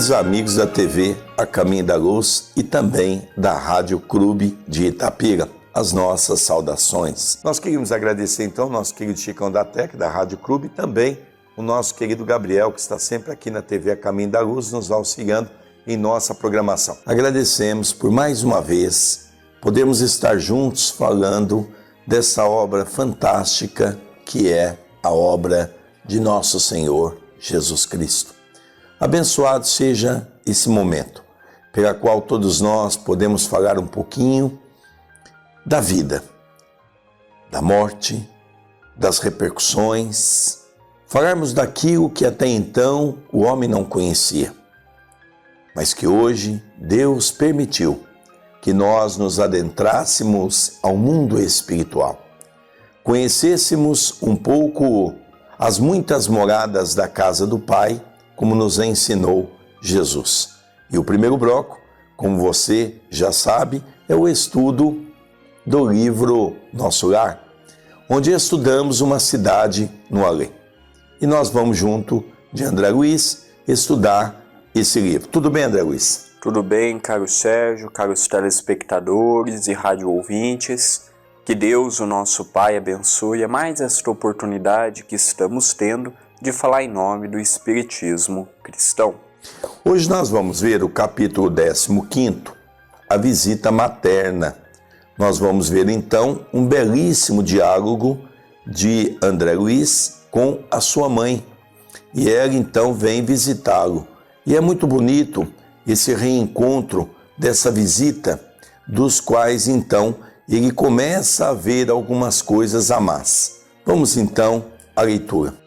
Queridos amigos da TV A Caminho da Luz e também da Rádio Clube de Itapira, as nossas saudações. Nós queríamos agradecer então ao nosso querido Chicão da Tec, da Rádio Clube, e também o nosso querido Gabriel, que está sempre aqui na TV A Caminho da Luz, nos auxiliando em nossa programação. Agradecemos por mais uma vez podermos estar juntos falando dessa obra fantástica que é a obra de nosso Senhor Jesus Cristo. Abençoado seja esse momento, pela qual todos nós podemos falar um pouquinho da vida, da morte, das repercussões, falarmos daquilo que até então o homem não conhecia, mas que hoje Deus permitiu que nós nos adentrássemos ao mundo espiritual, conhecêssemos um pouco as muitas moradas da casa do Pai, como nos ensinou Jesus. E o primeiro bloco, como você já sabe, é o estudo do livro Nosso Lar, onde estudamos uma cidade no além. E nós vamos junto de André Luiz estudar esse livro. Tudo bem, André Luiz? Tudo bem, caro Sérgio, caros telespectadores e rádio ouvintes. Que Deus, o nosso Pai, abençoe mais esta oportunidade que estamos tendo de falar em nome do Espiritismo cristão. Hoje nós vamos ver o capítulo 15, a visita materna. Nós vamos ver então um belíssimo diálogo de André Luiz com a sua mãe. E ela então vem visitá-lo. E é muito bonito esse reencontro dessa visita, dos quais então ele começa a ver algumas coisas a mais. Vamos então à leitura.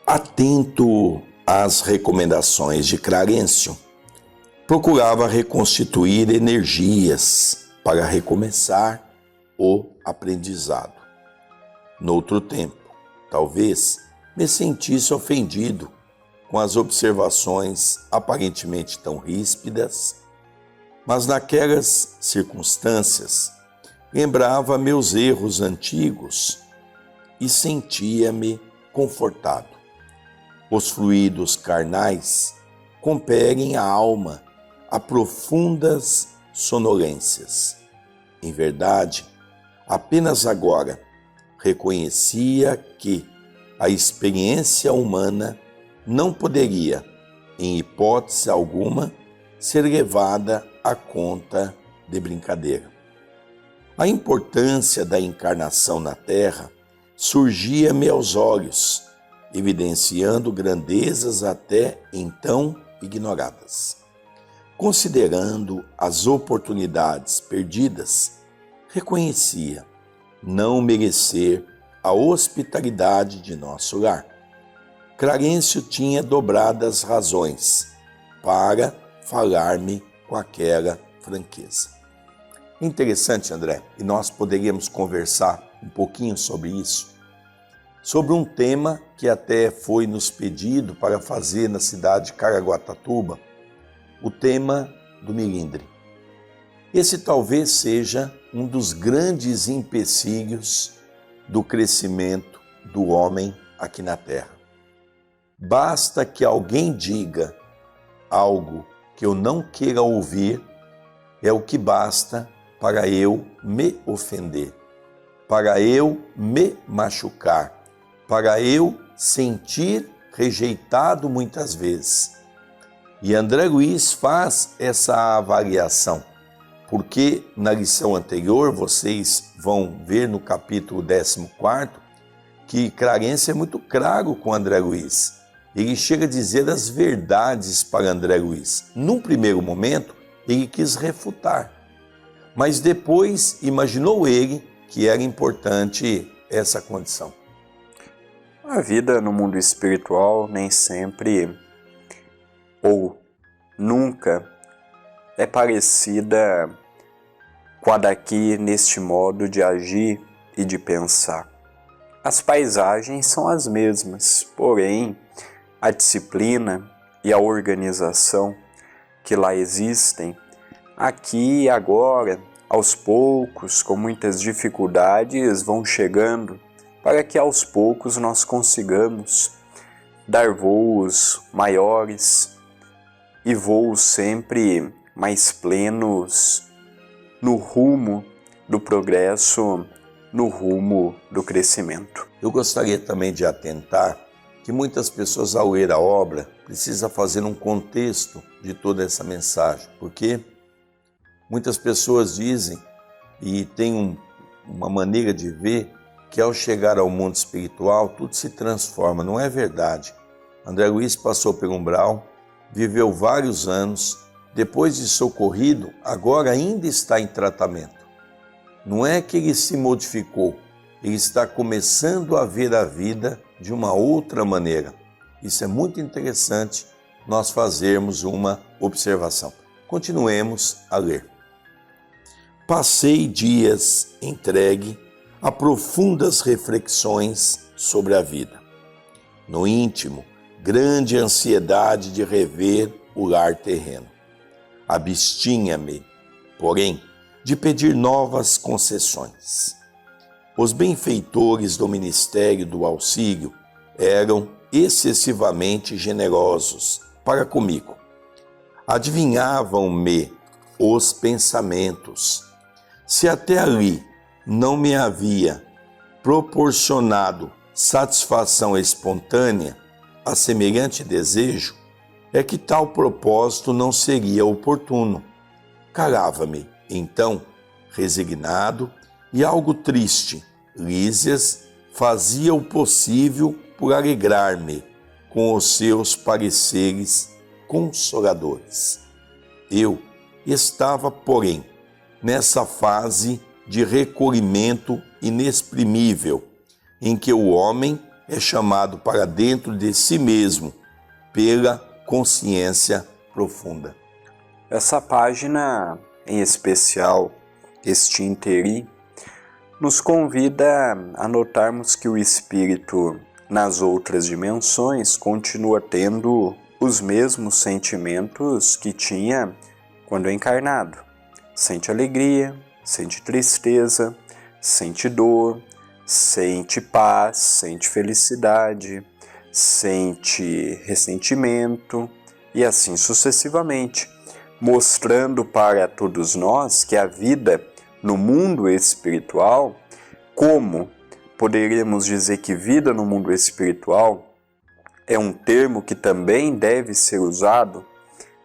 Atento às recomendações de Clarencio, procurava reconstituir energias para recomeçar o aprendizado. Noutro tempo, talvez me sentisse ofendido com as observações aparentemente tão ríspidas, mas naquelas circunstâncias lembrava meus erros antigos e sentia-me confortado. Os fluidos carnais compelem a alma a profundas sonolências. Em verdade, apenas agora reconhecia que a experiência humana não poderia, em hipótese alguma, ser levada à conta de brincadeira. A importância da encarnação na Terra surgia-me aos olhos, evidenciando grandezas até então ignoradas. Considerando as oportunidades perdidas, reconhecia não merecer a hospitalidade de nosso lar. Clarencio tinha dobradas razões para falar-me com aquela franqueza. Interessante, André, e nós poderíamos conversar um pouquinho sobre isso, sobre um tema que até foi nos pedido para fazer na cidade de Caraguatatuba, o tema do milindre. Esse talvez seja um dos grandes empecilhos do crescimento do homem aqui na Terra. Basta que alguém diga algo que eu não queira ouvir, é o que basta para eu me ofender, para eu me machucar, para eu sentir rejeitado muitas vezes. E André Luiz faz essa avaliação, porque na lição anterior, vocês vão ver no capítulo 14, que Clarencio é muito claro com André Luiz. Ele chega a dizer as verdades para André Luiz. Num primeiro momento, ele quis refutar, mas depois imaginou ele que era importante essa condição. A vida no mundo espiritual nem sempre ou nunca é parecida com a daqui neste modo de agir e de pensar. As paisagens são as mesmas, porém a disciplina e a organização que lá existem, aqui e agora, aos poucos, com muitas dificuldades, vão chegando para que aos poucos nós consigamos dar voos maiores e voos sempre mais plenos no rumo do progresso, no rumo do crescimento. Eu gostaria também de atentar que muitas pessoas, ao ler a obra, precisam fazer um contexto de toda essa mensagem, porque muitas pessoas dizem e têm uma maneira de ver que ao chegar ao mundo espiritual tudo se transforma. Não é verdade. André Luiz passou pelo umbral, viveu vários anos, depois de socorrido, agora ainda está em tratamento. Não é que ele se modificou, ele está começando a ver a vida de uma outra maneira. Isso é muito interessante nós fazermos uma observação. Continuemos a ler. Passei dias entregue a profundas reflexões sobre a vida. No íntimo, grande ansiedade de rever o lar terreno. Abstinha-me, porém, de pedir novas concessões. Os benfeitores do Ministério do Auxílio eram excessivamente generosos para comigo. Adivinhavam-me os pensamentos. Se até ali não me havia proporcionado satisfação espontânea a semelhante desejo, é que tal propósito não seria oportuno. Calava-me, então, resignado e algo triste. Lísias fazia o possível por alegrar-me com os seus pareceres consoladores. Eu estava, porém, nessa fase de recolhimento inexprimível, em que o homem é chamado para dentro de si mesmo pela consciência profunda. Essa página, em especial este inteirinho, nos convida a notarmos que o espírito nas outras dimensões continua tendo os mesmos sentimentos que tinha quando encarnado. Sente alegria, sente tristeza, sente dor, sente paz, sente felicidade, sente ressentimento e assim sucessivamente, mostrando para todos nós que a vida no mundo espiritual, como poderíamos dizer que vida no mundo espiritual é um termo que também deve ser usado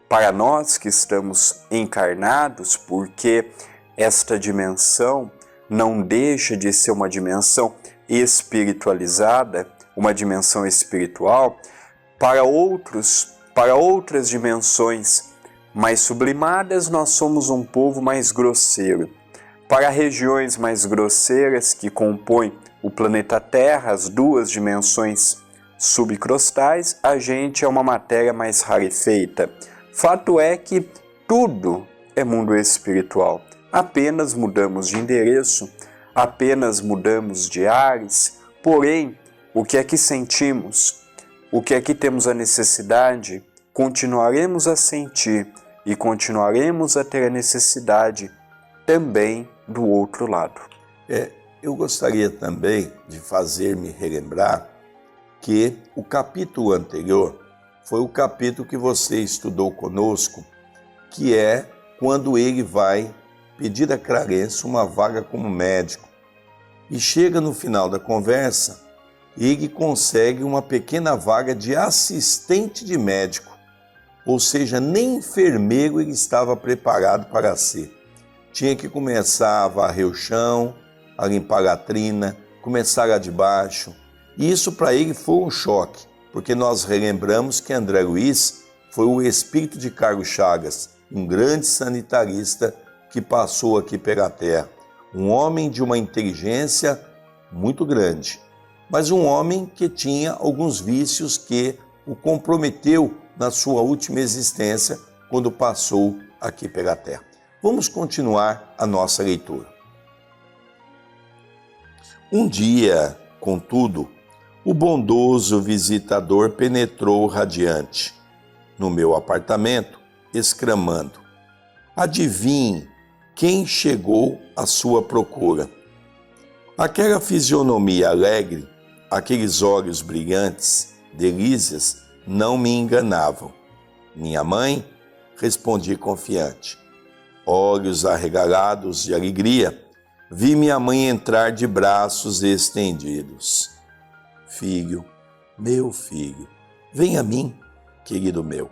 para nós que estamos encarnados, porque esta dimensão não deixa de ser uma dimensão espiritualizada, uma dimensão espiritual, para outras dimensões mais sublimadas, nós somos um povo mais grosseiro. Para regiões mais grosseiras que compõem o planeta Terra, as duas dimensões subcrostais, a gente é uma matéria mais rarefeita. Fato é que tudo é mundo espiritual. Apenas mudamos de endereço, apenas mudamos de ares, porém, o que é que sentimos, o que é que temos a necessidade, continuaremos a sentir e continuaremos a ter a necessidade também do outro lado. Eu gostaria também de fazer-me relembrar que o capítulo anterior foi o capítulo que você estudou conosco, que é quando ele vai pedir a Clarence uma vaga como médico. E chega no final da conversa, ele consegue uma pequena vaga de assistente de médico, ou seja, nem enfermeiro ele estava preparado para ser. Tinha que começar a varrer o chão, a limpar a latrina, começar lá de baixo. E isso para ele foi um choque, porque nós relembramos que André Luiz foi o espírito de Carlos Chagas, um grande sanitarista que passou aqui pela Terra. Um homem de uma inteligência muito grande, mas um homem que tinha alguns vícios que o comprometeu na sua última existência, quando passou aqui pela Terra. Vamos continuar a nossa leitura. Um dia, contudo, o bondoso visitador penetrou radiante no meu apartamento, exclamando: adivinhe quem chegou à sua procura. Aquela fisionomia alegre, aqueles olhos brilhantes, delícias, não me enganavam. minha mãe? Respondi confiante. Olhos arregalados de alegria, vi minha mãe entrar de braços estendidos. Filho, meu filho, vem a mim, querido meu.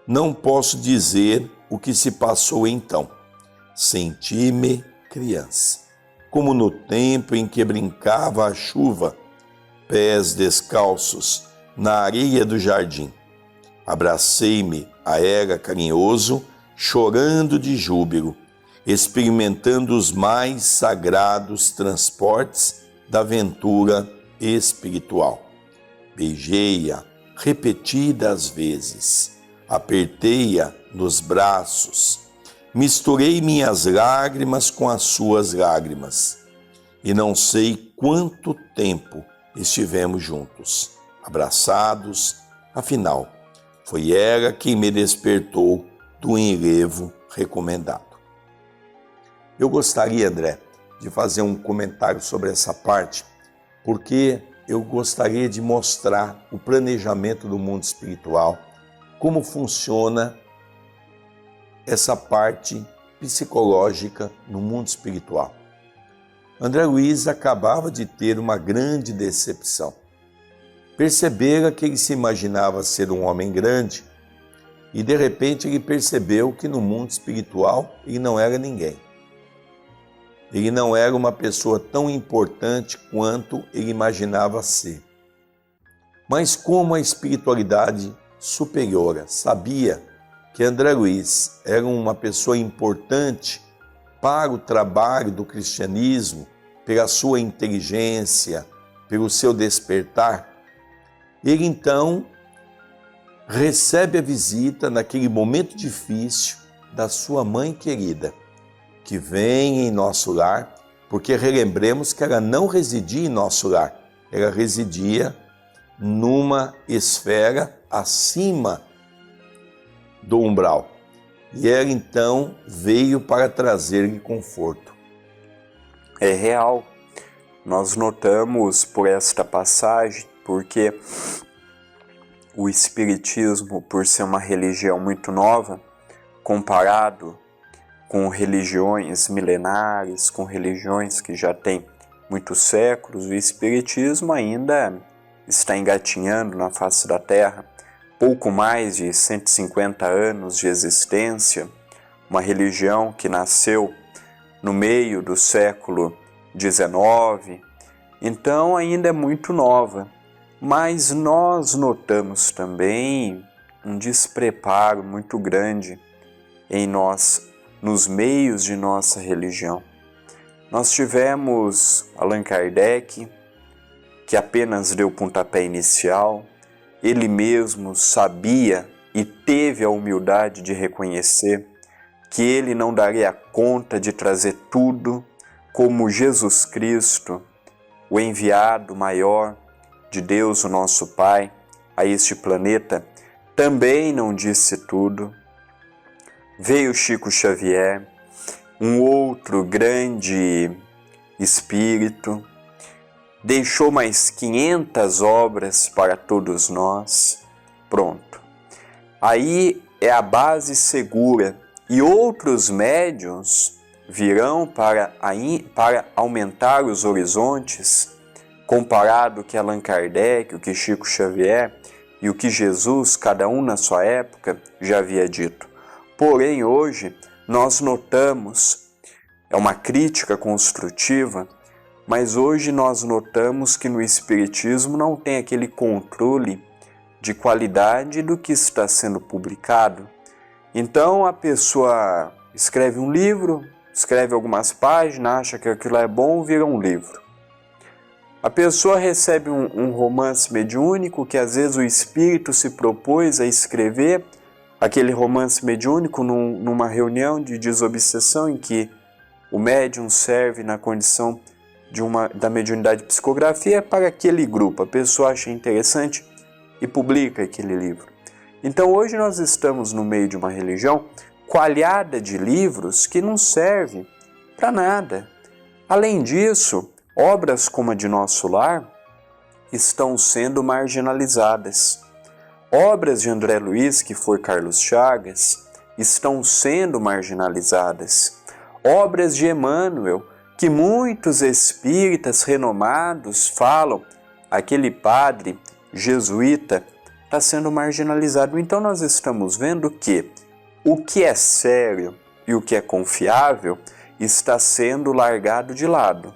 Não posso dizer o que se passou então. Senti-me criança, como no tempo em que brincava a chuva, pés descalços, na areia do jardim. Abracei-me a ela carinhoso, chorando de júbilo, experimentando os mais sagrados transportes da aventura espiritual. Beijei-a repetidas vezes, apertei-a nos braços, misturei minhas lágrimas com as suas lágrimas, e não sei quanto tempo estivemos juntos, abraçados. Afinal, foi ela quem me despertou do enlevo recomendado. Eu gostaria, André, de fazer um comentário sobre essa parte, porque eu gostaria de mostrar o planejamento do mundo espiritual, como funciona essa parte psicológica no mundo espiritual. André Luiz acabava de ter uma grande decepção. Percebera que ele se imaginava ser um homem grande e de repente ele percebeu que no mundo espiritual ele não era ninguém. Ele não era uma pessoa tão importante quanto ele imaginava ser. Mas como a espiritualidade superiora sabia que André Luiz era uma pessoa importante para o trabalho do cristianismo, pela sua inteligência, pelo seu despertar, ele então recebe a visita naquele momento difícil da sua mãe querida, que vem em nosso lar, porque relembremos que ela não residia em nosso lar, ela residia numa esfera acima do umbral. E ela então veio para trazer-lhe conforto. É real. Nós notamos por esta passagem, porque o Espiritismo, por ser uma religião muito nova, comparado com religiões milenares, com religiões que já têm muitos séculos, o Espiritismo ainda está engatinhando na face da Terra. Pouco mais de 150 anos de existência, uma religião que nasceu no meio do século XIX, então ainda é muito nova. Mas nós notamos também um despreparo muito grande em nós, nos meios de nossa religião. Nós tivemos Allan Kardec, que apenas deu o pontapé inicial. Ele mesmo sabia e teve a humildade de reconhecer que ele não daria conta de trazer tudo, como Jesus Cristo, o enviado maior de Deus, o nosso Pai, a este planeta, também não disse tudo. Veio Chico Xavier, um outro grande espírito, deixou mais 500 obras para todos nós. Pronto. Aí é a base segura. E outros médiuns virão para aumentar os horizontes, comparado o que Allan Kardec, o que Chico Xavier e o que Jesus, cada um na sua época, já havia dito. Porém, hoje, nós notamos, é uma crítica construtiva, mas hoje nós notamos que no Espiritismo não tem aquele controle de qualidade do que está sendo publicado. Então a pessoa escreve um livro, escreve algumas páginas, acha que aquilo é bom, vira um livro. A pessoa recebe um romance mediúnico que às vezes o espírito se propôs a escrever, aquele romance mediúnico numa reunião de desobsessão em que o médium serve na condição da mediunidade de psicografia para aquele grupo. A pessoa acha interessante e publica aquele livro. Então hoje nós estamos no meio de uma religião coalhada de livros que não servem para nada. Além disso, obras como a de Nosso Lar estão sendo marginalizadas. Obras de André Luiz, que foi Carlos Chagas, estão sendo marginalizadas. Obras de Emmanuel, que muitos espíritas renomados falam, aquele padre jesuíta está sendo marginalizado. Então nós estamos vendo que o que é sério e o que é confiável está sendo largado de lado.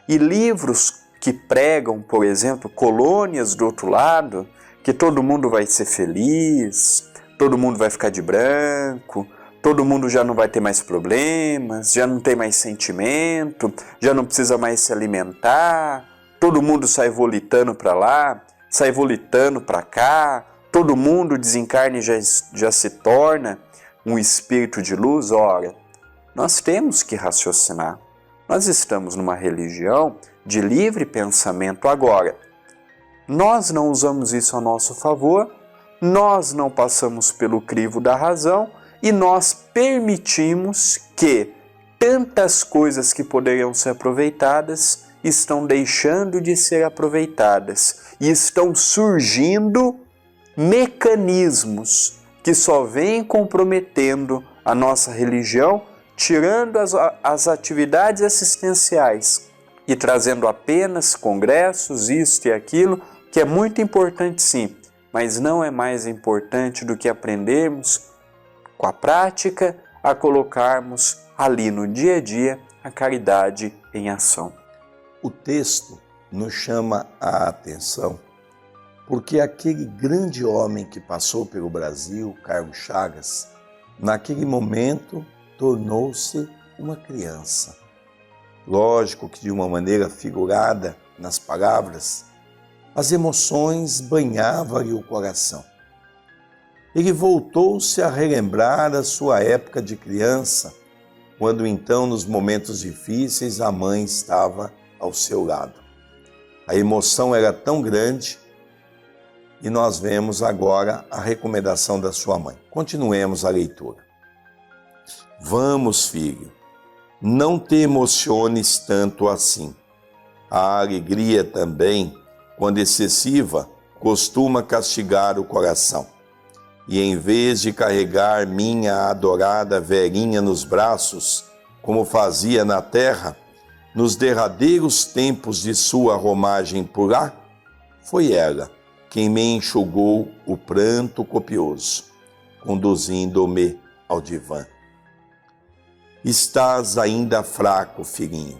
E livros que pregam, por exemplo, colônias do outro lado, que todo mundo vai ser feliz, todo mundo vai ficar de branco, todo mundo já não vai ter mais problemas, já não tem mais sentimento, já não precisa mais se alimentar, todo mundo sai volitando para lá, sai volitando para cá, todo mundo desencarna e já se torna um espírito de luz. Ora, nós temos que raciocinar. Nós estamos numa religião de livre pensamento agora. Nós não usamos isso a nosso favor, nós não passamos pelo crivo da razão e nós permitimos que tantas coisas que poderiam ser aproveitadas estão deixando de ser aproveitadas e estão surgindo mecanismos que só vêm comprometendo a nossa religião, tirando as atividades assistenciais e trazendo apenas congressos, isto e aquilo, que é muito importante sim, mas não é mais importante do que aprendermos com a prática a colocarmos ali no dia a dia a caridade em ação. O texto nos chama a atenção porque aquele grande homem que passou pelo Brasil, Carlos Chagas, naquele momento tornou-se uma criança. Lógico que de uma maneira figurada nas palavras, as emoções banhavam-lhe o coração. Ele voltou-se a relembrar a sua época de criança, quando então, nos momentos difíceis, a mãe estava ao seu lado. A emoção era tão grande e nós vemos agora a recomendação da sua mãe. Continuemos a leitura. Vamos, filho, não te emociones tanto assim. A alegria também, quando excessiva, costuma castigar o coração. E em vez de carregar minha adorada velhinha nos braços, como fazia na terra, nos derradeiros tempos de sua romagem por lá, foi ela quem me enxugou o pranto copioso, conduzindo-me ao divã. Estás ainda fraco, filhinho.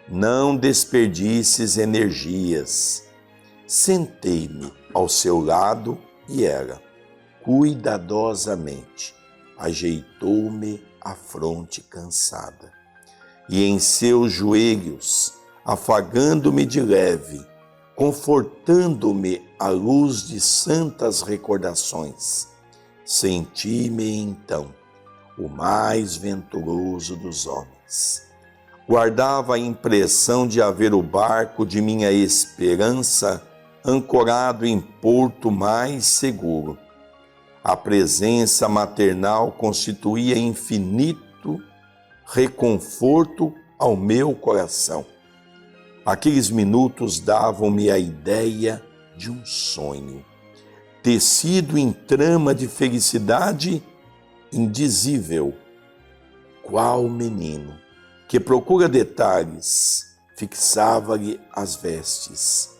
Não desperdices energias. Sentei-me ao seu lado e ela, cuidadosamente, ajeitou-me a fronte cansada. E em seus joelhos, afagando-me de leve, confortando-me à luz de santas recordações, senti-me então o mais venturoso dos homens. Guardava a impressão de haver o barco de minha esperança ancorado em porto mais seguro. A presença maternal constituía infinito reconforto ao meu coração. Aqueles minutos davam-me a ideia de um sonho, tecido em trama de felicidade indizível. Qual menino que procura detalhes, fixava-lhe as vestes,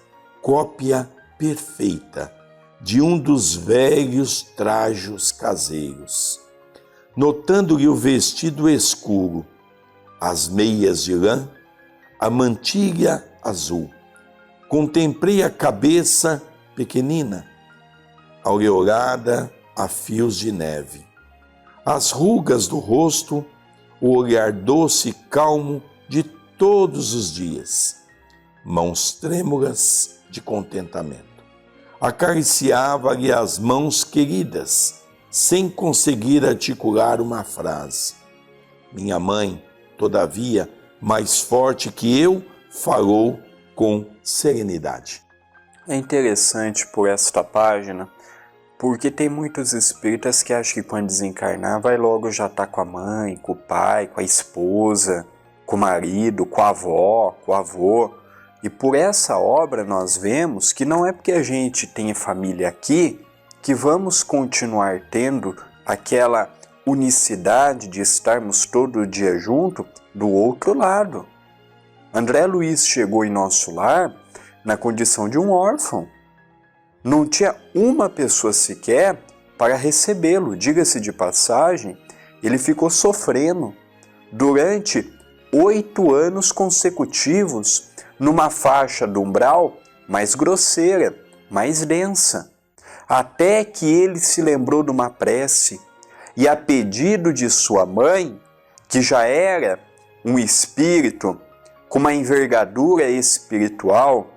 cópia perfeita de um dos velhos trajos caseiros. Notando-lhe o vestido escuro, as meias de lã, a mantilha azul, contemplei a cabeça pequenina, aureolada a fios de neve, as rugas do rosto, o olhar doce e calmo de todos os dias, mãos trêmulas de contentamento. Acariciava-lhe as mãos queridas, sem conseguir articular uma frase. Minha mãe, todavia, mais forte que eu, falou com serenidade. É interessante por esta página, porque tem muitos espíritas que acham que quando desencarnar vai logo já estar com a mãe, com o pai, com a esposa, com o marido, com a avó, com o avô. E por essa obra nós vemos que não é porque a gente tem família aqui que vamos continuar tendo aquela unicidade de estarmos todo dia junto do outro lado. André Luiz chegou em nosso lar na condição de um órfão. Não tinha uma pessoa sequer para recebê-lo. Diga-se de passagem, ele ficou sofrendo durante 8 anos consecutivos numa faixa do umbral mais grosseira, mais densa, até que ele se lembrou de uma prece e, a pedido de sua mãe, que já era um espírito com uma envergadura espiritual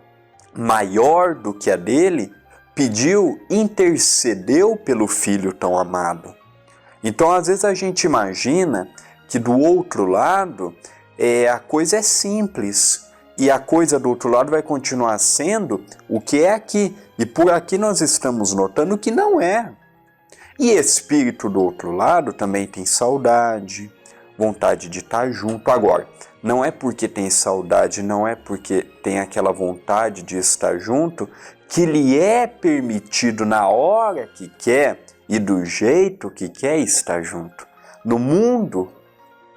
maior do que a dele, pediu, intercedeu pelo filho tão amado. Então, às vezes a gente imagina que do outro lado a coisa é simples e a coisa do outro lado vai continuar sendo o que é aqui. E por aqui nós estamos notando que não é. E espírito do outro lado também tem saudade, vontade de estar junto. Agora, não é porque tem saudade, não é porque tem aquela vontade de estar junto, que lhe é permitido na hora que quer e do jeito que quer estar junto. No mundo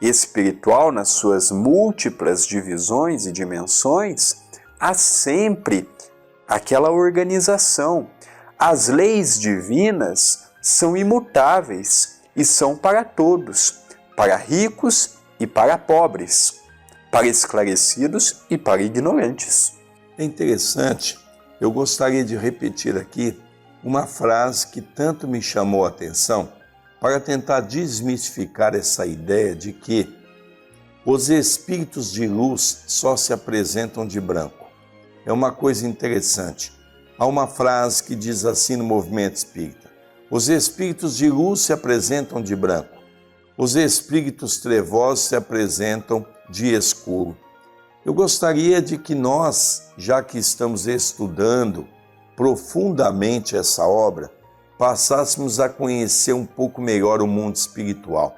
espiritual, nas suas múltiplas divisões e dimensões, há sempre aquela organização. As leis divinas são imutáveis e são para todos, para ricos e para pobres, para esclarecidos e para ignorantes. É interessante, eu gostaria de repetir aqui uma frase que tanto me chamou a atenção para tentar desmistificar essa ideia de que os espíritos de luz só se apresentam de branco. É uma coisa interessante. Há uma frase que diz assim no movimento espírita: os espíritos de luz se apresentam de branco, os espíritos trevosos se apresentam de escuro. Eu gostaria de que nós, já que estamos estudando profundamente essa obra, passássemos a conhecer um pouco melhor o mundo espiritual.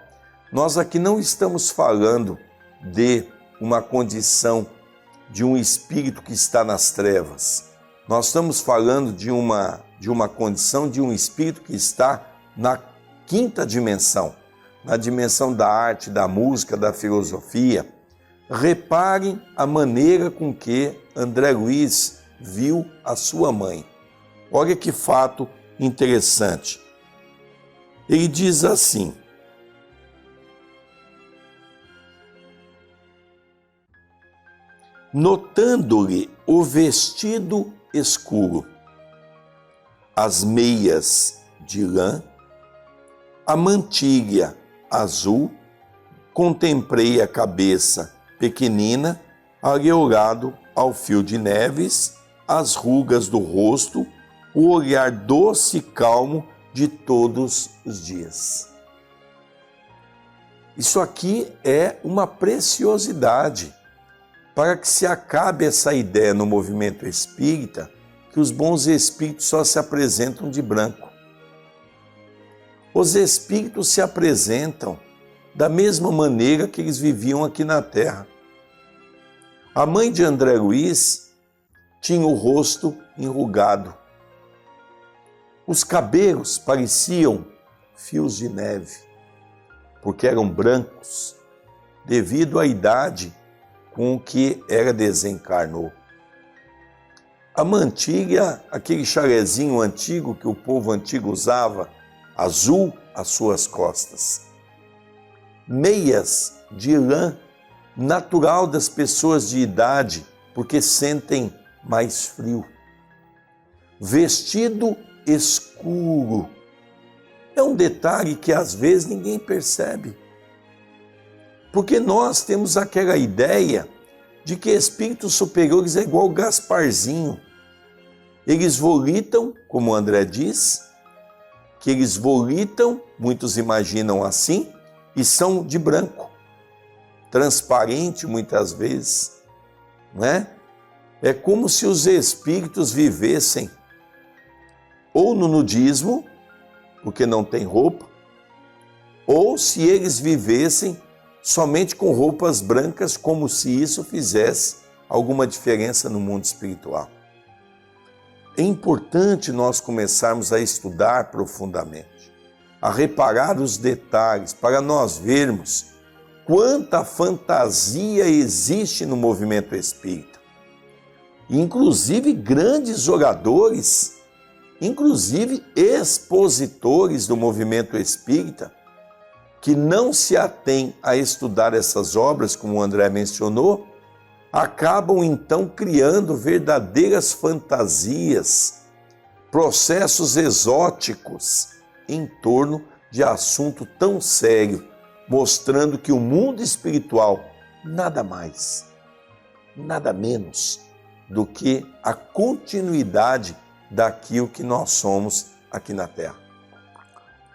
Nós aqui não estamos falando de uma condição de um espírito que está nas trevas. Nós estamos falando de uma condição de um espírito que está na 5ª dimensão, na dimensão da arte, da música, da filosofia. Reparem a maneira com que André Luiz viu a sua mãe. Olha que fato interessante. Ele diz assim: notando-lhe o vestido escuro, as meias de lã, a mantilha azul, contemplei a cabeça pequenina, aureolado ao fio de neves, as rugas do rosto, o olhar doce e calmo de todos os dias. Isso aqui é uma preciosidade para que se acabe essa ideia no movimento espírita que os bons espíritos só se apresentam de branco. Os espíritos se apresentam da mesma maneira que eles viviam aqui na Terra. A mãe de André Luiz tinha o rosto enrugado. Os cabelos pareciam fios de neve, porque eram brancos, devido à idade com que ela desencarnou. A mantilha, aquele chalezinho antigo que o povo antigo usava, azul às suas costas. Meias de lã, natural das pessoas de idade, porque sentem mais frio. Vestido escuro. É um detalhe que às vezes ninguém percebe. Porque nós temos aquela ideia de que espíritos superiores é igual Gasparzinho. Eles volitam, como o André diz, que eles volitam, muitos imaginam assim, e são de branco, transparente muitas vezes, não é? É como se os espíritos vivessem ou no nudismo, porque não tem roupa, ou se eles vivessem somente com roupas brancas, como se isso fizesse alguma diferença no mundo espiritual. é importante nós começarmos a estudar profundamente, a reparar os detalhes, para nós vermos quanta fantasia existe no movimento espírita. Inclusive grandes oradores, inclusive expositores do movimento espírita, que não se atêm a estudar essas obras, como o André mencionou, acabam então criando verdadeiras fantasias, processos exóticos em torno de assunto tão sério, mostrando que o mundo espiritual nada mais, nada menos do que a continuidade daquilo que nós somos aqui na Terra.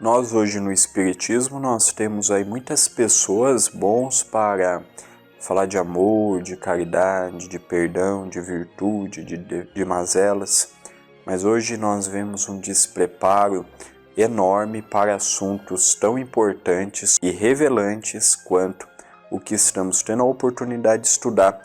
Nós hoje no Espiritismo, nós temos aí muitas pessoas bons para falar de amor, de caridade, de perdão, de virtude, de mazelas, mas hoje nós vemos um despreparo enorme para assuntos tão importantes e revelantes quanto o que estamos tendo a oportunidade de estudar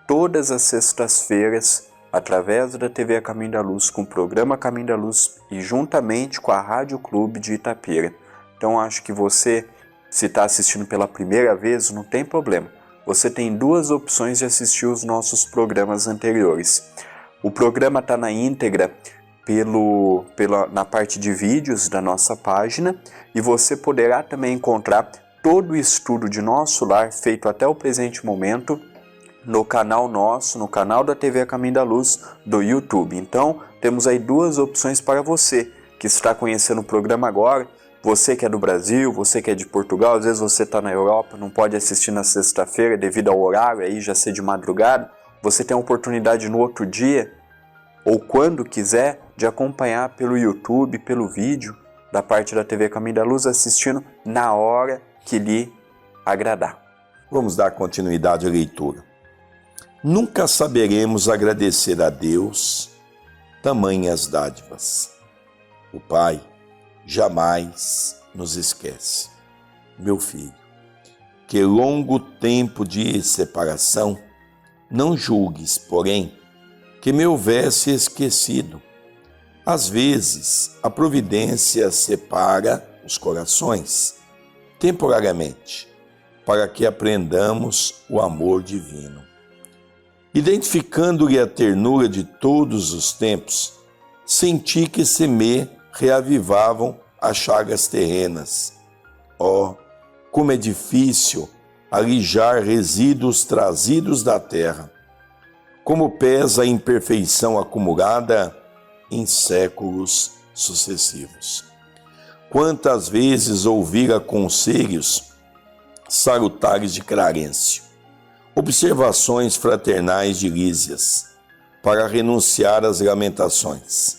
todas as sextas-feiras através da TV A Caminho da Luz, com o programa Caminho da Luz e juntamente com a Rádio Clube de Itapira. Então acho que você, se está assistindo pela primeira vez, não tem problema. Você tem duas opções de assistir os nossos programas anteriores. O programa está na íntegra na parte de vídeos da nossa página e você poderá também encontrar todo o estudo de Nosso Lar feito até o presente momento no canal nosso, no canal da TV A Caminho da Luz do YouTube. Então, temos aí duas opções para você que está conhecendo o programa agora, você que é do Brasil, você que é de Portugal, às vezes você está na Europa, não pode assistir na sexta-feira devido ao horário, aí já ser de madrugada, você tem a oportunidade no outro dia, ou quando quiser, de acompanhar pelo YouTube, pelo vídeo da parte da TV Caminho da Luz, assistindo na hora que lhe agradar. Vamos dar continuidade à leitura. Nunca saberemos agradecer a Deus tamanhas dádivas. O Pai jamais nos esquece. Meu filho, que longo tempo de separação, não julgues, porém, que me houvesse esquecido. Às vezes, a providência separa os corações, temporariamente, para que aprendamos o amor divino. Identificando-lhe a ternura de todos os tempos, senti que se me reavivavam as chagas terrenas. Oh, como é difícil alijar resíduos trazidos da terra! Como pesa a imperfeição acumulada em séculos sucessivos! Quantas vezes ouvira conselhos salutares de Clarencio, observações fraternais de Lísias, para renunciar às lamentações,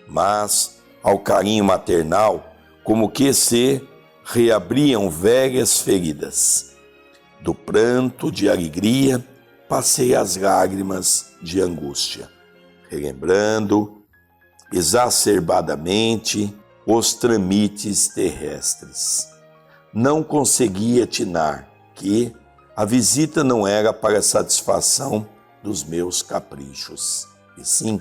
mas ao carinho maternal, como que se reabriam velhas feridas. Do pranto de alegria passei as lágrimas de angústia, relembrando exacerbadamente os tramites terrestres. Não consegui atinar que a visita não era para satisfação dos meus caprichos, e sim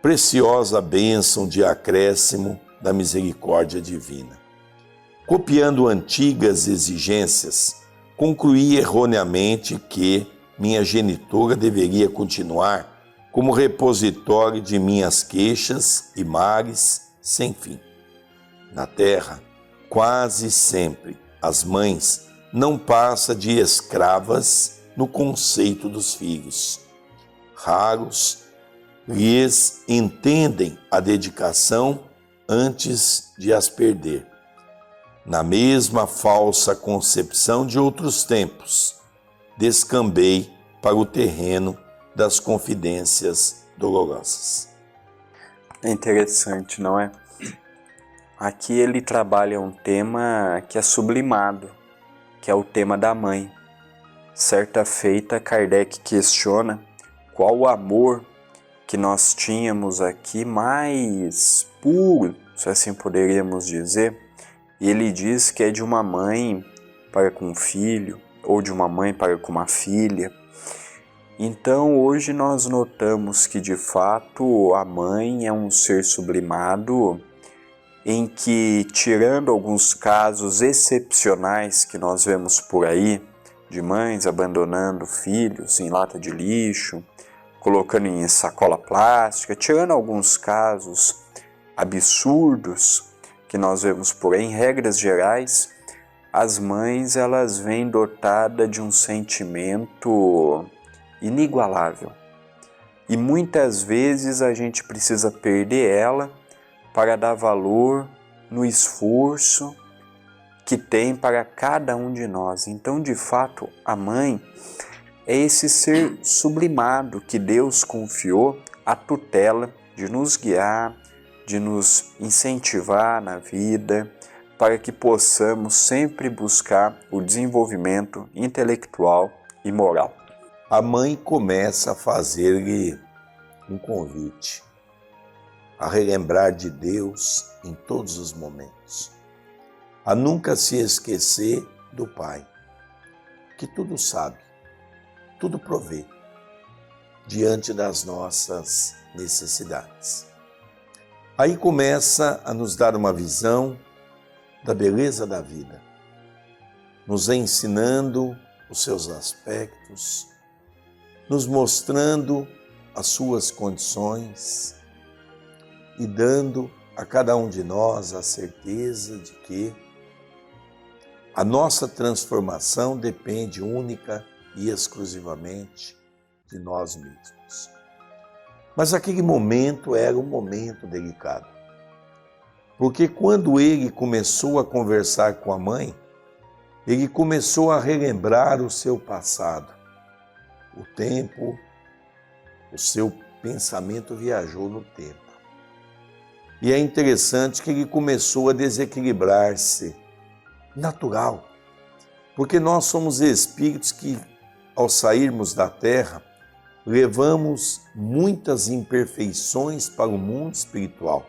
preciosa bênção de acréscimo da misericórdia divina. Copiando antigas exigências, concluí erroneamente que minha genitora deveria continuar como repositório de minhas queixas e males sem fim. Na terra, quase sempre, as mães não passam de escravas no conceito dos filhos. Raros lhes entendem a dedicação antes de as perder. Na mesma falsa concepção de outros tempos, descambei para o terreno das confidências dolorosas. É interessante, não é? Aqui ele trabalha um tema que é sublimado, que é o tema da mãe. Certa feita, Kardec questiona qual o amor que nós tínhamos aqui mais puro, se assim poderíamos dizer, e ele diz que é de uma mãe para com um filho, ou de uma mãe para com uma filha. Então hoje nós notamos que de fato a mãe é um ser sublimado em que, tirando alguns casos excepcionais que nós vemos por aí, de mães abandonando filhos em lata de lixo, colocando em sacola plástica, tirando alguns casos absurdos que nós vemos por aí, em regras gerais, as mães elas vêm dotadas de um sentimento inigualável. E muitas vezes a gente precisa perder ela para dar valor no esforço que tem para cada um de nós. Então, de fato, a mãe é esse ser sublimado que Deus confiou a tutela de nos guiar, de nos incentivar na vida, para que possamos sempre buscar o desenvolvimento intelectual e moral. A mãe começa a fazer-lhe um convite, a relembrar de Deus em todos os momentos, a nunca se esquecer do Pai, que tudo sabe, tudo provê, diante das nossas necessidades. Aí começa a nos dar uma visão da beleza da vida, nos ensinando os seus aspectos, nos mostrando as suas condições e dando a cada um de nós a certeza de que a nossa transformação depende única e exclusivamente de nós mesmos. Mas aquele momento era um momento delicado, porque quando ele começou a conversar com a mãe, ele começou a relembrar o seu passado. O tempo, o seu pensamento viajou no tempo. E é interessante que ele começou a desequilibrar-se. Natural, porque nós somos espíritos que, ao sairmos da Terra, levamos muitas imperfeições para o mundo espiritual.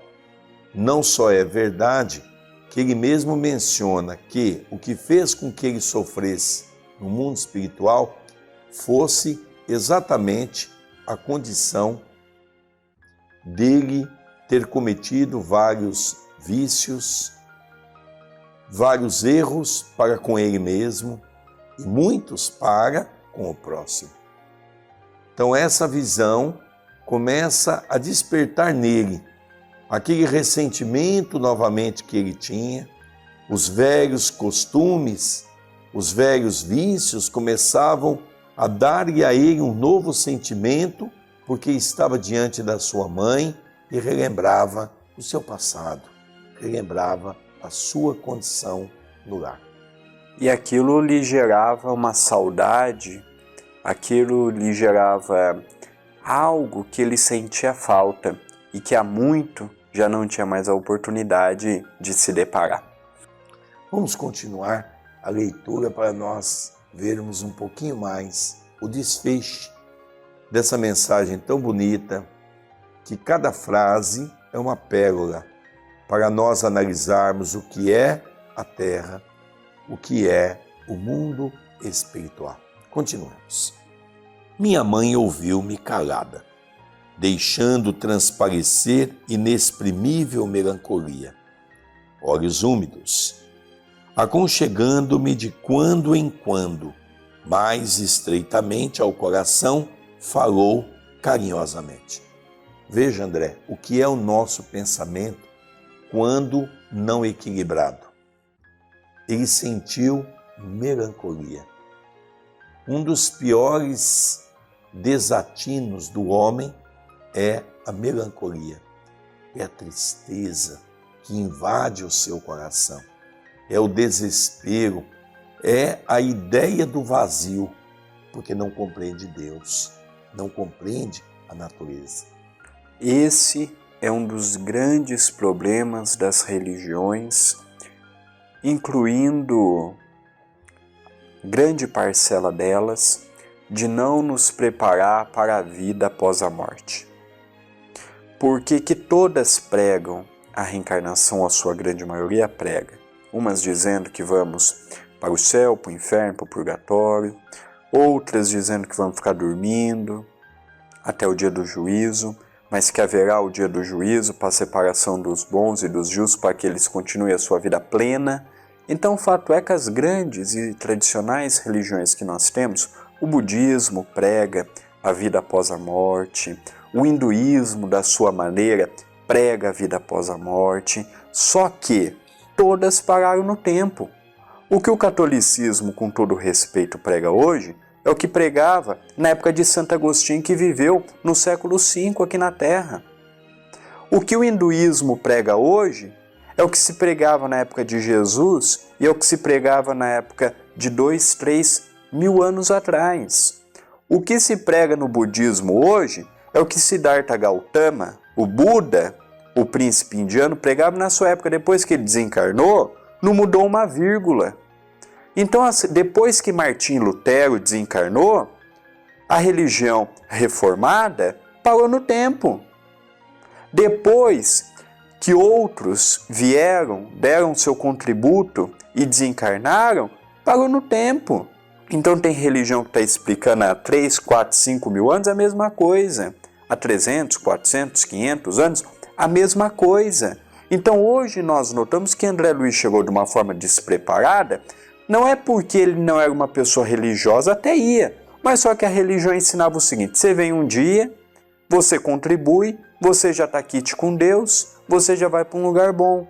Não só é verdade que ele mesmo menciona que o que fez com que ele sofresse no mundo espiritual fosse exatamente a condição dele ter cometido vários vícios, vários erros para com ele mesmo e muitos para com o próximo. Então essa visão começa a despertar nele aquele ressentimento novamente que ele tinha, os velhos costumes, os velhos vícios começavam a dar-lhe a ele um novo sentimento, porque estava diante da sua mãe e relembrava o seu passado, relembrava a sua condição no lar. E aquilo lhe gerava uma saudade, aquilo lhe gerava algo que ele sentia falta e que há muito já não tinha mais a oportunidade de se deparar. Vamos continuar a leitura para nós vermos um pouquinho mais o desfecho dessa mensagem tão bonita, que cada frase é uma pérola para nós analisarmos o que é a Terra, o que é o mundo espiritual. Continuemos. Minha mãe ouviu-me calada, deixando transparecer inexprimível melancolia. Olhos úmidos, aconchegando-me de quando em quando, mais estreitamente ao coração, falou carinhosamente. Veja, André, o que é o nosso pensamento quando não equilibrado. Ele sentiu melancolia. Um dos piores desatinos do homem é a melancolia, é a tristeza que invade o seu coração, é o desespero, é a ideia do vazio, porque não compreende Deus, não compreende a natureza. Esse é um dos grandes problemas das religiões, incluindo grande parcela delas, de não nos preparar para a vida após a morte. Porque que todas pregam a reencarnação, a sua grande maioria prega. Umas dizendo que vamos para o céu, para o inferno, para o purgatório, outras dizendo que vamos ficar dormindo até o dia do juízo, mas que haverá o dia do juízo para a separação dos bons e dos justos, para que eles continuem a sua vida plena. Então o fato é que as grandes e tradicionais religiões que nós temos, o budismo prega a vida após a morte, o hinduísmo, da sua maneira, prega a vida após a morte, só que todas pararam no tempo. O que o catolicismo, com todo respeito, prega hoje é o que pregava na época de Santo Agostinho, que viveu no século V aqui na Terra. O que o hinduísmo prega hoje é o que se pregava na época de Jesus e é o que se pregava na época de 2, 3 mil anos atrás. O que se prega no budismo hoje é o que Siddhartha Gautama, o Buda, o príncipe indiano, pregava na sua época. Depois que ele desencarnou, não mudou uma vírgula. Então, depois que Martim Lutero desencarnou, a religião reformada parou no tempo. Depois que outros vieram, deram seu contributo e desencarnaram, parou no tempo. Então tem religião que está explicando há 3, 4, 5 mil anos a mesma coisa. Há 300, 400, 500 anos, a mesma coisa. Então hoje nós notamos que André Luiz chegou de uma forma despreparada, não é porque ele não era uma pessoa religiosa, até ia, mas só que a religião ensinava o seguinte: você vem um dia, você contribui, você já está quite com Deus, você já vai para um lugar bom.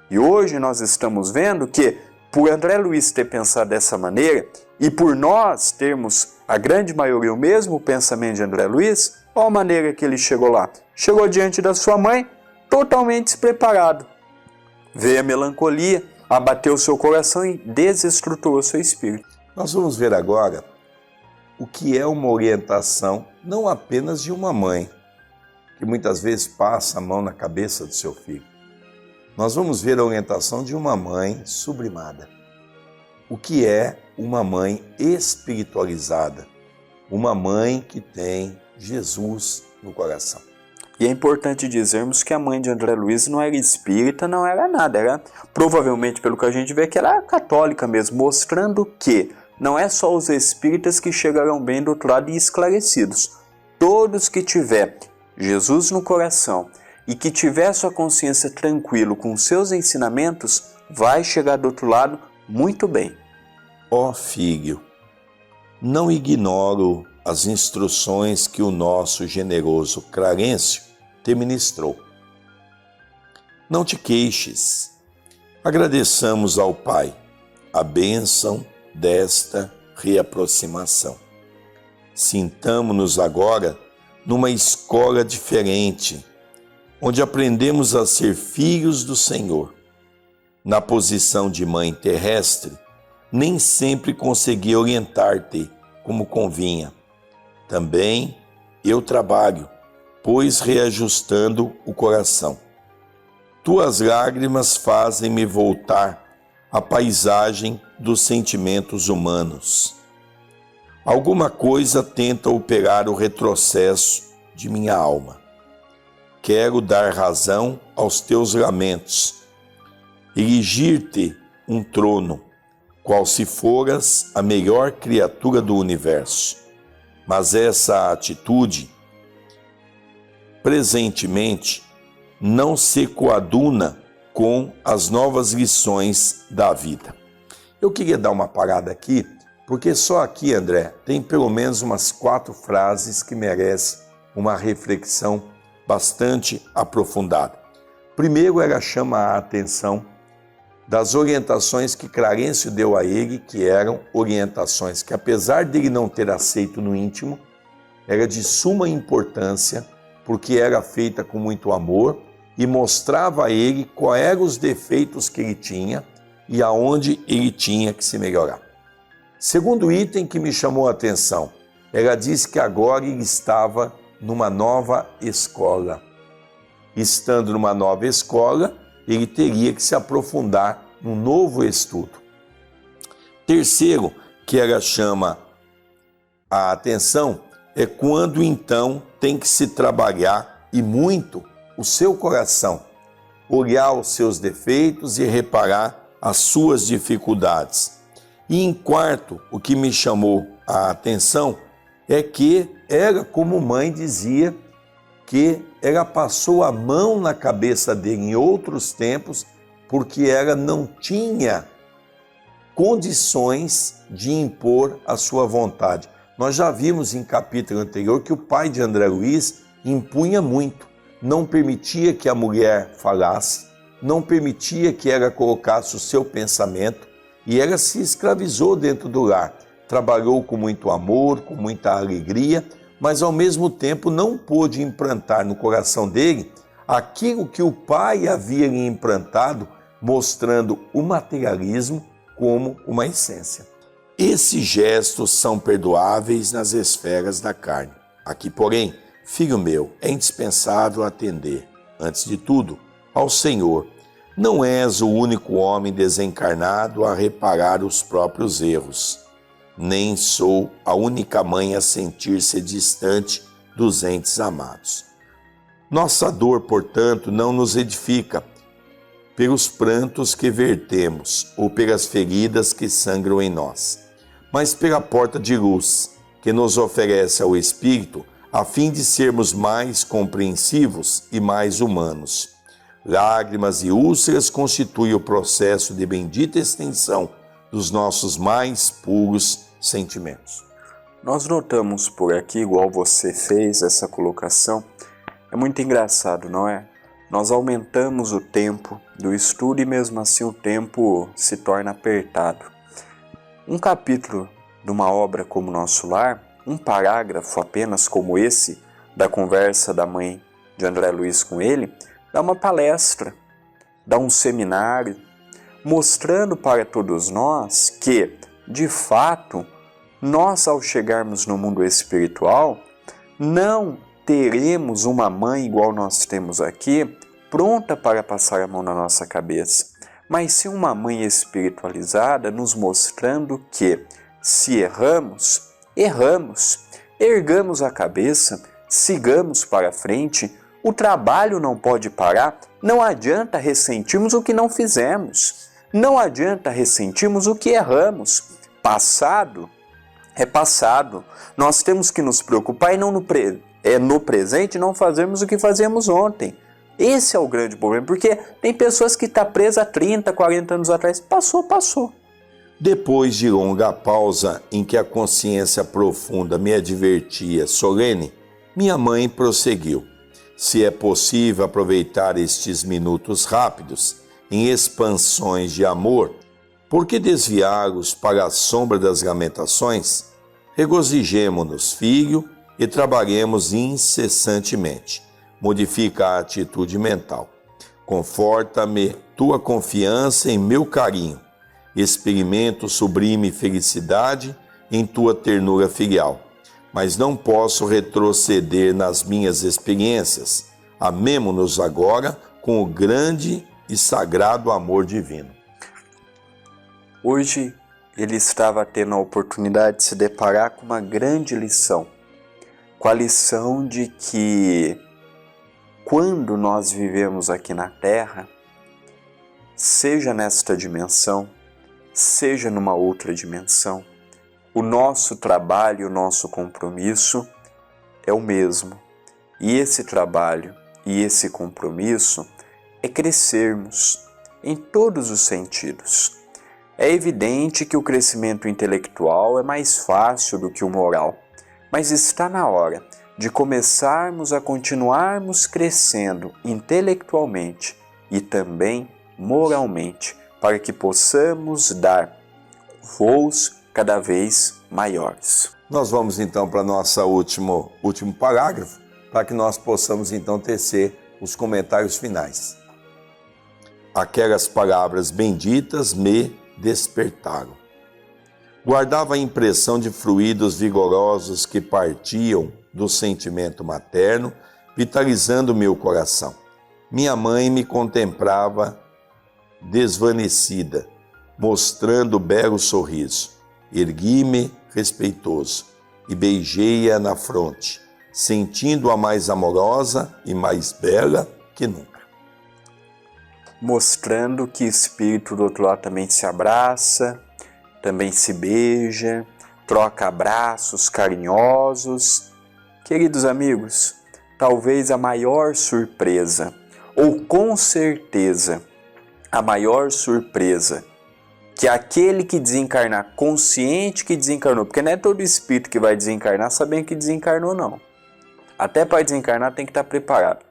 E hoje nós estamos vendo que, por André Luiz ter pensado dessa maneira, e por nós termos, a grande maioria, o mesmo pensamento de André Luiz, olha a maneira que ele chegou lá. Chegou diante da sua mãe, totalmente despreparado. Veio a melancolia, abateu o seu coração e desestruturou seu espírito. Nós vamos ver agora o que é uma orientação, não apenas de uma mãe, que muitas vezes passa a mão na cabeça do seu filho. Nós vamos ver a orientação de uma mãe sublimada. O que é uma mãe espiritualizada? Uma mãe que tem Jesus no coração. E é importante dizermos que a mãe de André Luiz não era espírita, não era nada, era provavelmente, pelo que a gente vê, que ela era católica mesmo, mostrando que não é só os espíritas que chegarão bem do outro lado e esclarecidos. Todos que tiver Jesus no coração e que tiver sua consciência tranquilo com seus ensinamentos, vai chegar do outro lado muito bem. Ó filho, não ignoro as instruções que o nosso generoso Clarencio te ministrou. Não te queixes. Agradeçamos ao Pai a bênção desta reaproximação. Sintamo-nos agora numa escola diferente, onde aprendemos a ser filhos do Senhor. Na posição de mãe terrestre, nem sempre consegui orientar-te como convinha. Também eu trabalho, pois reajustando o coração. Tuas lágrimas fazem-me voltar à paisagem dos sentimentos humanos. Alguma coisa tenta operar o retrocesso de minha alma. Quero dar razão aos teus lamentos, erigir-te um trono, qual se foras a melhor criatura do universo. Mas essa atitude, presentemente, não se coaduna com as novas lições da vida. Eu queria dar uma parada aqui, porque só aqui, André, tem pelo menos umas 4 frases que merecem uma reflexão bastante aprofundada. Primeiro, ela chama a atenção das orientações que Clarencio deu a ele, que eram orientações que, apesar de ele não ter aceito no íntimo, era de suma importância, porque era feita com muito amor e mostrava a ele quais eram os defeitos que ele tinha e aonde ele tinha que se melhorar. Segundo item que me chamou a atenção, ela diz que agora ele estava numa nova escola. Estando numa nova escola, ele teria que se aprofundar num novo estudo. Terceiro, que ela chama a atenção, é quando então tem que se trabalhar e muito o seu coração, olhar os seus defeitos e reparar as suas dificuldades. E em quarto, o que me chamou a atenção é que ela, como mãe, dizia que ela passou a mão na cabeça dele em outros tempos porque ela não tinha condições de impor a sua vontade. Nós já vimos em capítulo anterior que o pai de André Luiz impunha muito, não permitia que a mulher falasse, não permitia que ela colocasse o seu pensamento e ela se escravizou dentro do lar. Trabalhou com muito amor, com muita alegria, mas ao mesmo tempo não pôde implantar no coração dele aquilo que o pai havia lhe implantado, mostrando o materialismo como uma essência. Esses gestos são perdoáveis nas esferas da carne. Aqui, porém, filho meu, é indispensável atender, antes de tudo, ao Senhor. Não és o único homem desencarnado a reparar os próprios erros. Nem sou a única mãe a sentir-se distante dos entes amados. Nossa dor, portanto, não nos edifica pelos prantos que vertemos ou pelas feridas que sangram em nós, mas pela porta de luz que nos oferece ao Espírito a fim de sermos mais compreensivos e mais humanos. Lágrimas e úlceras constituem o processo de bendita extensão dos nossos mais puros sentimentos. Nós notamos por aqui, igual você fez essa colocação, é muito engraçado, não é? Nós aumentamos o tempo do estudo e mesmo assim o tempo se torna apertado. Um capítulo de uma obra como Nosso Lar, um parágrafo apenas como esse, da conversa da mãe de André Luiz com ele, dá uma palestra, dá um seminário, mostrando para todos nós que, de fato, nós ao chegarmos no mundo espiritual, não teremos uma mãe igual nós temos aqui, pronta para passar a mão na nossa cabeça, mas sim uma mãe espiritualizada nos mostrando que, se erramos, erramos, ergamos a cabeça, sigamos para frente, o trabalho não pode parar, não adianta ressentirmos o que não fizemos, não adianta ressentirmos o que erramos. Passado é passado, nós temos que nos preocupar e não no presente não fazermos o que fazíamos ontem. Esse é o grande problema, porque tem pessoas que estão presas há 30, 40 anos atrás. Passou. Depois de longa pausa em que a consciência profunda me advertia solene, minha mãe prosseguiu. Se é possível aproveitar estes minutos rápidos em expansões de amor, por que desviá-los para a sombra das lamentações? Regozijemo-nos, filho, e trabalhemos incessantemente. Modifica a atitude mental. Conforta-me tua confiança em meu carinho. Experimento sublime felicidade em tua ternura filial. Mas não posso retroceder nas minhas experiências. Amemo-nos agora com o grande e sagrado amor divino. Hoje ele estava tendo a oportunidade de se deparar com uma grande lição. Com a lição de que quando nós vivemos aqui na Terra, seja nesta dimensão, seja numa outra dimensão, o nosso trabalho, o nosso compromisso é o mesmo. E esse trabalho e esse compromisso é crescermos em todos os sentidos. É evidente que o crescimento intelectual é mais fácil do que o moral, mas está na hora de começarmos a continuarmos crescendo intelectualmente e também moralmente, para que possamos dar voos cada vez maiores. Nós vamos então para nosso último parágrafo, para que nós possamos então tecer os comentários finais. Aquelas palavras benditas me despertaram. Guardava a impressão de fluidos vigorosos que partiam do sentimento materno, vitalizando meu coração. Minha mãe me contemplava desvanecida, mostrando belo sorriso. Ergui-me respeitoso e beijei-a na fronte, sentindo-a mais amorosa e mais bela que nunca. Mostrando que o espírito do outro lado também se abraça, também se beija, troca abraços carinhosos. Queridos amigos, talvez a maior surpresa, ou com certeza a maior surpresa, que aquele que desencarnar, consciente que desencarnou, porque não é todo espírito que vai desencarnar sabendo que desencarnou, não. Até para desencarnar tem que estar preparado.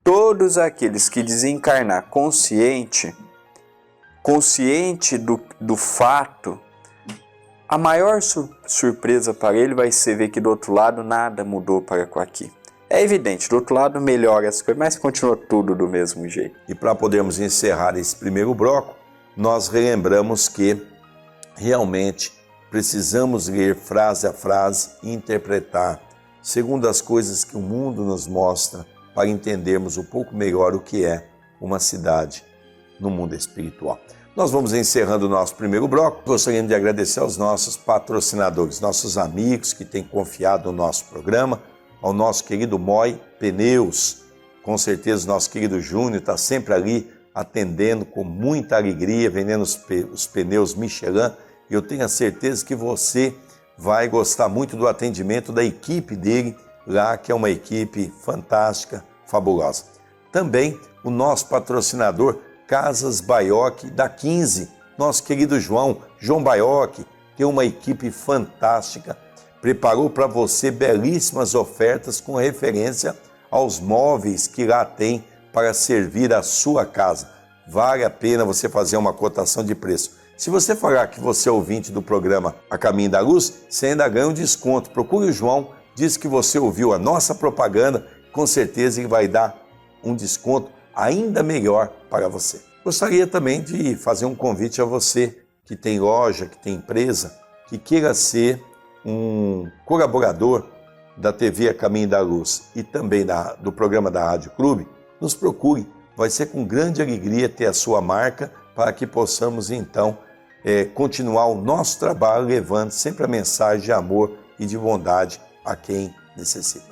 Todos aqueles que desencarnar consciente do fato, a maior surpresa para ele vai ser ver que do outro lado nada mudou para com aqui. É evidente, do outro lado melhora as coisas, mas continua tudo do mesmo jeito. E para podermos encerrar esse primeiro bloco, nós relembramos que realmente precisamos ler frase a frase e interpretar segundo as coisas que o mundo nos mostra para entendermos um pouco melhor o que é uma cidade no mundo espiritual. Nós vamos encerrando o nosso primeiro bloco. Gostaríamos de agradecer aos nossos patrocinadores, nossos amigos que têm confiado no nosso programa, ao nosso querido Moi Pneus. Com certeza o nosso querido Júnior está sempre ali atendendo com muita alegria, vendendo os pneus Michelin. E eu tenho a certeza que você vai gostar muito do atendimento da equipe dele lá, que é uma equipe fantástica, fabulosa. Também o nosso patrocinador Casas Baioc da 15, nosso querido João Baioc, tem uma equipe fantástica, preparou para você belíssimas ofertas com referência aos móveis que lá tem para servir a sua casa. Vale a pena você fazer uma cotação de preço. Se você falar que você é ouvinte do programa A Caminho da Luz, você ainda ganha um desconto. Procure o João, diz que você ouviu a nossa propaganda, com certeza ele vai dar um desconto ainda melhor para você. Gostaria também de fazer um convite a você que tem loja, que tem empresa, que queira ser um colaborador da TV A Caminho da Luz e também do programa da Rádio Clube. Nos procure, vai ser com grande alegria ter a sua marca para que possamos então continuar o nosso trabalho levando sempre a mensagem de amor e de bondade a quem necessita.